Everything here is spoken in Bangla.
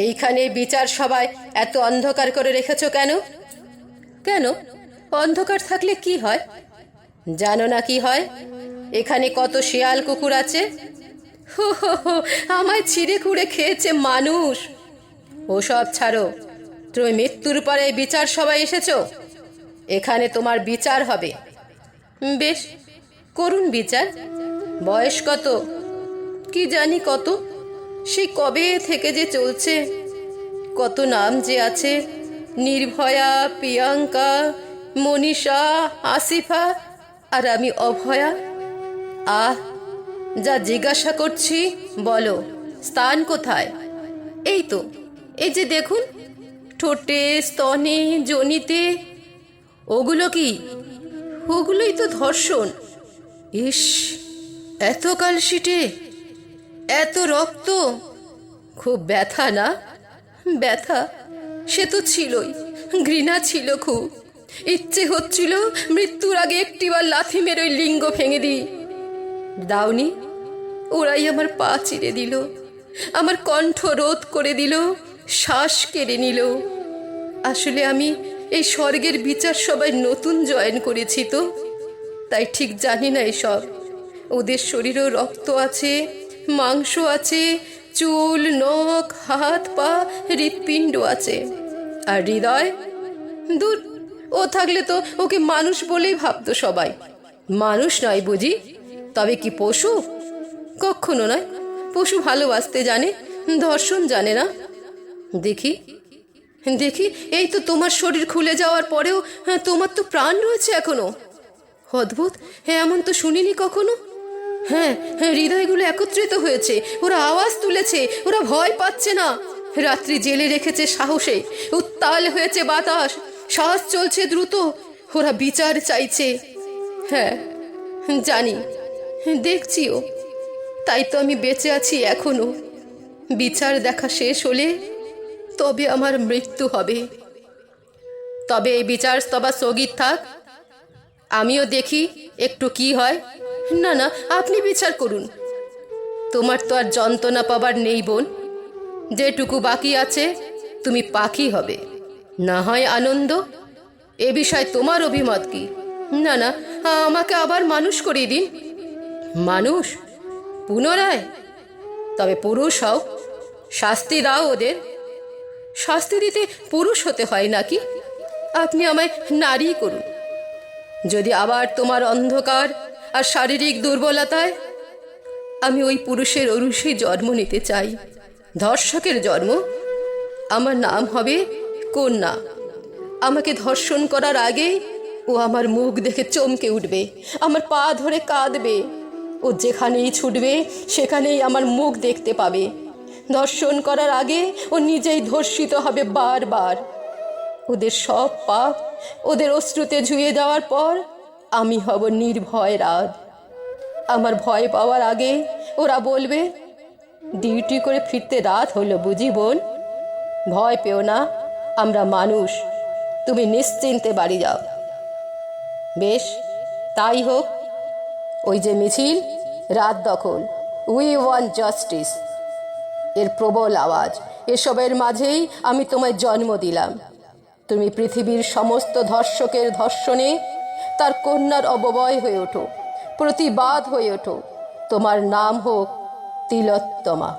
এইখানে বিচার সভায় এত অন্ধকার করে রেখেছো কেন? কেন অন্ধকার থাকলে কি হয়? জানো না কি হয়? এখানে কত শিয়াল কুকুর আছে। হো হো হো, আমায় ছিঁড়ে খুঁড়ে খেয়েছে মানুষ। ওসব ছাড়ো, তুমি মৃত্যুর পরে বিচার সভায় এসেছো। এখানে তোমার বিচার হবে। বেশ, করুন বিচার। বয়স কত? কি জানি কত, সে কবে থেকে যে চলছে। কত নাম যে আছে, নির্ভয়া, প্রিয়াঙ্কা, মনীষা, আসিফা, আর আমি অভয়া। আহ, যা জিজ্ঞাসা করছি বলো, স্থান কোথায়? এই তো, এই যে দেখুন, ঠোঁটে, স্তনে, যোনিতে। ওগুলো কি? ওগুলোই তো ধর্ষণ। ইস, এত কালশিটে, এত রক্ত। খুব ব্যথা না? ব্যথা সে তো ছিলই, ঘৃণা ছিল খুব। ইচ্ছে হচ্ছিল মৃত্যুর আগে একটিবার লাথি মেরে ওই লিঙ্গ ভেঙে দিই। দাওনি, ওরাই আমার পা চিরে দিল, আমার কণ্ঠ রোধ করে দিল, শ্বাস কেড়ে নিল। আসলে আমি এই স্বর্গের বিচার সবাই নতুন জয়েন করেছি তো, তাই ঠিক জানি না এসব। ওদের শরীরেও রক্ত আছে, মাংস আছে, চুল, নখ, হাত পা, হৃৎপিণ্ড আছে। আর হৃদয়? দূর, ও থাকলে তো ওকে মানুষ বলেই ভাবতো সবাই। মানুষ নয় বুঝি? তবে কি পশু? কখনো নয়। পশু ভালোবাসতে জানে, ধর্ষণ জানে না। দেখি দেখি, এই তো তোমার শরীর খুলে যাওয়ার পরেও তোমার তো প্রাণ রয়েছে এখনো। অদ্ভুত, এমন তো শুনিনি কখনো। হ্যাঁ হ্যাঁ, হৃদয়গুলো একত্রিত হয়েছে, ওরা আওয়াজ তুলেছে, ওরা ভয় পাচ্ছে না। রাত্রি জেলে রেখেছে সাহসে, উত্তাল হয়েছে বাতাস, শ্বাস চলছে দ্রুত। ওরা বিচার চাইছে। হ্যাঁ জানি, দেখছিও, তাই তো আমি বেঁচে আছি এখনো। বিচার দেখা শেষ হলে তবে আমার মৃত্যু হবে। তবে এই বিচার স্তবা স্থগিত থাক, আমিও দেখি একটু কি হয়। না না, আপনি বিচার করুন। তোমার তো আর যন্ত্রণা পাবার নেই বোন। যেটুকু বাকি আছে তুমি পাখি হবে, না হয় আনন্দ। এ বিষয়ে তোমার অভিমত কি? না না, আমাকে আবার মানুষ করিয়ে দিন। মানুষ পুনরায়? তবে পুরুষ হও, শাস্তি দাও ওদের। শাস্তি দিতে পুরুষ হতে হয় নাকি? আপনি আমায় নারী করুন। যদি আবার তোমার অন্ধকার আর শারীরিক দুর্বলতায়, আমি ওই পুরুষের অরুষে জন্ম নিতে চাই, ধর্ষকের জন্ম। আমার নাম হবে কন্যা। আমাকে ধর্ষণ করার আগে ও আমার মুখ দেখে চমকে উঠবে, আমার পা ধরে কাঁদবে। ও যেখানেই ছুটবে সেখানেই আমার মুখ দেখতে পাবে। ধর্ষণ করার আগে ও নিজেই ধর্ষিত হবে বারবার। ওদের সব পাপ ওদের অশ্রুতে ধুয়ে দেওয়ার পর আমি হব নির্ভয় রাত। আমার ভয় পাওয়ার আগে ওরা বলবে, ডিউটি করে ফিরতে রাত হলো বুঝি বোন? ভয় পেও না, আমরা মানুষ, তুমি নিশ্চিন্তে বাড়ি যাও। বেশ, তাই হোক। ওই যে মিছিল, রাত দখল, উই ওয়ান্ট জাস্টিস, এর প্রবল আওয়াজ, এসবের মাঝেই আমি তোমায় জন্ম দিলাম। তুমি পৃথিবীর সমস্ত ধর্ষকের ধর্ষণে তার কন্যার অববয় হয়ে ওঠো, প্রতিবাদ হয়ে ওঠো। তোমার নাম হোক তিলোত্তমা।